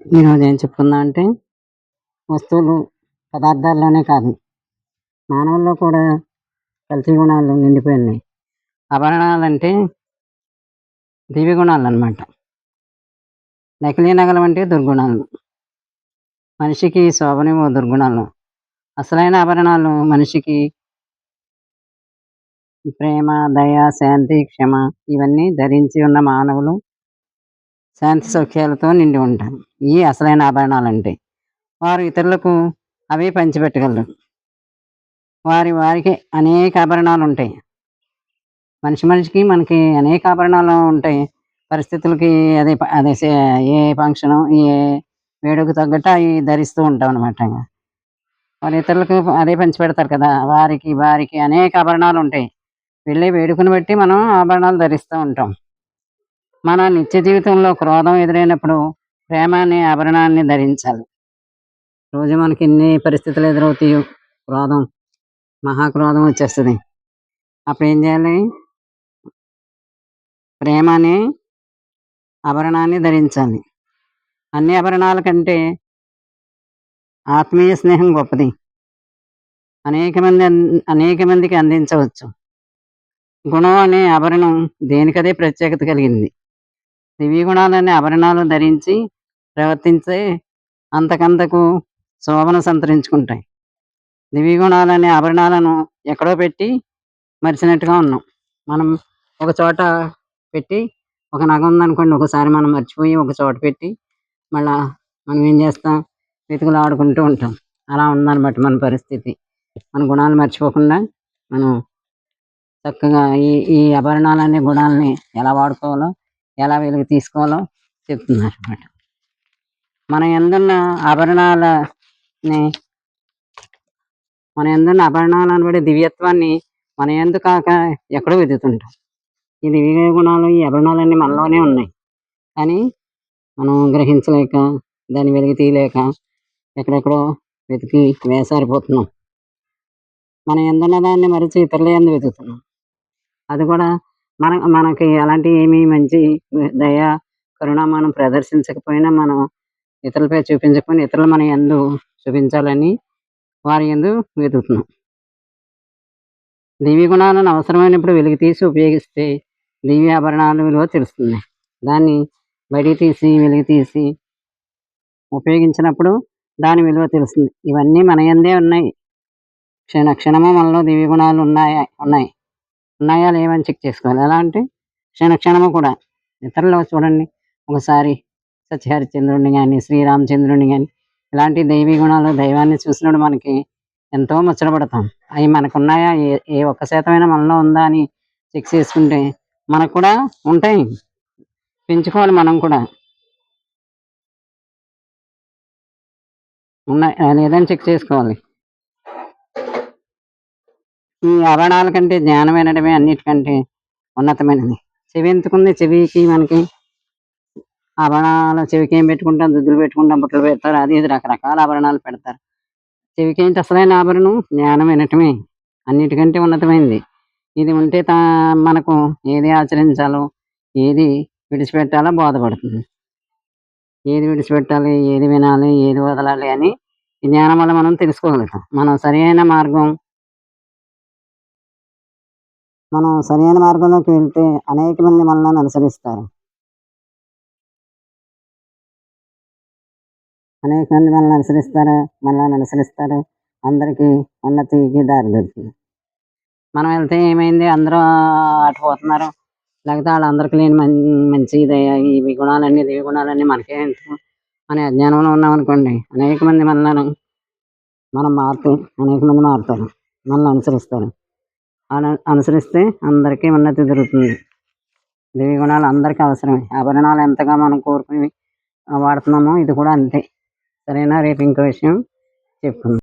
ఈరోజు ఏం చెప్పుకుందాం అంటే వస్తువులు పదార్థాల్లోనే కాదు మానవుల్లో కూడా కల్తీ గుణాలు నిండిపోయినాయి. ఆభరణాలంటే దివ్య గుణాలు అన్నమాట. నకిలీ నగలు అంటే దుర్గుణాలు. మనిషికి శోభనివ్వో దుర్గుణాలు. అసలైన ఆభరణాలు మనిషికి ప్రేమ, దయ, శాంతి, క్షమ ఇవన్నీ ధరించి ఉన్న మానవులు శాంతి సౌఖ్యాలతో నిండి ఉంటారు. ఇవి అసలైన ఆభరణాలంటే. వారు ఇతరులకు అవే పంచిపెట్టగలరు. వారికి అనేక ఆభరణాలు ఉంటాయి. మనిషికి మనకి అనేక ఆభరణాలు ఉంటాయి. పరిస్థితులకి అదే అదే ఏ ఫంక్షను ఏ వేడుకకు తగ్గట్టు అవి ధరిస్తూ ఉంటాం అనమాట. వారు ఇతరులకు అదే పంచిపెడతారు కదా. వారికి అనేక ఆభరణాలు ఉంటాయి. వెళ్ళే వేడుకను బట్టి మనం ఆభరణాలు ధరిస్తూ ఉంటాం. మన నిత్య జీవితంలో క్రోధం ఎదురైనప్పుడు ప్రేమ అనే ఆభరణాన్ని ధరించాలి. రోజు మనకి ఎన్ని పరిస్థితులు ఎదురవుతాయో, క్రోధం మహాక్రోధం వచ్చేస్తుంది. అప్పుడు ఏం చేయాలి? ప్రేమ అనే ఆభరణాన్ని ధరించాలి. అన్ని ఆభరణాల కంటే ఆత్మీయ స్నేహం గొప్పది. అనేక మందికి అందించవచ్చు. గుణం అనే ఆభరణం దేనికదే ప్రత్యేకత కలిగింది. దివ్య గుణాలనే ఆభరణాలు ధరించి ప్రవర్తించే అంతకంతకు శోభను సంతరించుకుంటాయి. దివ్య గుణాలనే ఆభరణాలను ఎక్కడో పెట్టి మరిచినట్టుగా ఉన్నాం. మనం ఒక చోట పెట్టి ఒక నగ ఉందనుకోండి, ఒకసారి మనం మర్చిపోయి ఒక చోట పెట్టి మళ్ళా మనం ఏం చేస్తాం? వెతుకులు ఆడుకుంటూ ఉంటాం. అలా ఉందన్నమాట మన పరిస్థితి. మన గుణాలు మర్చిపోకుండా మనం చక్కగా ఈ ఆభరణాలనే గుణాలని ఎలా వాడుకోవాలో, ఎలా వెలుగు తీసుకోవాలో చెప్తున్నారు అన్నమాట. మన యందున్న ఆభరణాలు అనబడే దివ్యత్వాన్ని మన యందు కాక ఎక్కడో వెతుకుతుంటాం. ఈ దివ్య గుణాలు, ఈ ఆభరణాలన్నీ మనలోనే ఉన్నాయి. కానీ మనం గ్రహించలేక, దాన్ని వెలికి తీయలేక ఎక్కడెక్కడో వెతికి వేసారిపోతున్నాం. మన యందున్న దాన్ని మరిచి ఇతరుల యందు వెతుకుతున్నాం. అది కూడా మనకి అలాంటి ఏమీ మంచి దయ, కరుణ మనం ప్రదర్శించకపోయినా, మనం ఇతరులపై చూపించకపోయినా ఇతరులు మన యందు చూపించాలని వారి యందు వెతుకుతున్నాం. దివ్య గుణాలను అవసరమైనప్పుడు వెలికి తీసి ఉపయోగిస్తే దివ్య ఆభరణాల విలువ తెలుస్తుంది. దాన్ని బయటికి తీసి వెలికి తీసి ఉపయోగించినప్పుడు దాని విలువ తెలుస్తుంది. ఇవన్నీ మన యందే ఉన్నాయి. క్షణము మనలో దివ్య గుణాలు ఉన్నాయా లేవని చెక్ చేసుకోవాలి. ఎలా అంటే క్షణము కూడా ఇతరులు చూడండి, ఒకసారి సత్యహరిశ్చంద్రుడిని కానీ, శ్రీరామచంద్రుడిని కానీ ఇలాంటి దైవీ గుణాలు, దైవాన్ని చూసినప్పుడు మనకి ఎంతో ముచ్చటపడతాం. అవి మనకున్నాయా, ఏ 1% మనలో ఉందా అని చెక్ చేసుకుంటే మనకు కూడా ఉంటాయి. పెంచుకోవాలి. మనం కూడా ఉన్నాయి లేదని చెక్ చేసుకోవాలి. ఈ ఆభరణాల కంటే జ్ఞానం వినడమే అన్నిటికంటే ఉన్నతమైనది. చెవి ఎందుకుంది? చెవికి మనకి ఆభరణాలు, చెవికి ఏం పెట్టుకుంటాం? దుద్దులు పెట్టుకుంటాం, బుట్టలు పెడతారు, అది ఇది రకరకాల ఆభరణాలు పెడతారు. చెవికి ఏంటి అసలైన ఆభరణం? జ్ఞానం వినటమే అన్నిటికంటే ఉన్నతమైనది. ఇది ఉంటే మనకు ఏది ఆచరించాలో, ఏది విడిచిపెట్టాలో బోధపడుతుంది. ఏది విడిచిపెట్టాలి, ఏది వినాలి, ఏది వదలాలి అని ఈ జ్ఞానం వల్ల మనం తెలుసుకోగలుగుతాం. మనం సరైన మార్గంలోకి వెళ్తే అనేక మంది మనల్ని అనుసరిస్తారు. మనల్ని అనుసరిస్తారు. అందరికీ ఉన్నతికి దారి దొరుకుతుంది. మనం వెళ్తే ఏమైంది? అందరూ అటుపోతున్నారు, లేకపోతే వాళ్ళందరికీ లేని మంచి ఇవి గుణాలన్నీ, దివ్య గుణాలన్నీ మనకే ఎందుకు అనే అజ్ఞానంలో ఉన్నామనుకోండి, అనేక మంది మనం మారితే అనేక మంది మారుతారు, మనల్ని అనుసరిస్తారు. అనుసరిస్తే అందరికీ ఉన్నతి దొరుకుతుంది. దివ్య గుణాలు అందరికీ అవసరమే. ఆభరణాలు ఎంతగా మనం కోరుకుని వాడుతున్నామో ఇది కూడా అంతే. సరేనా? రేపు ఇంకో విషయం చెప్పుకుందాం.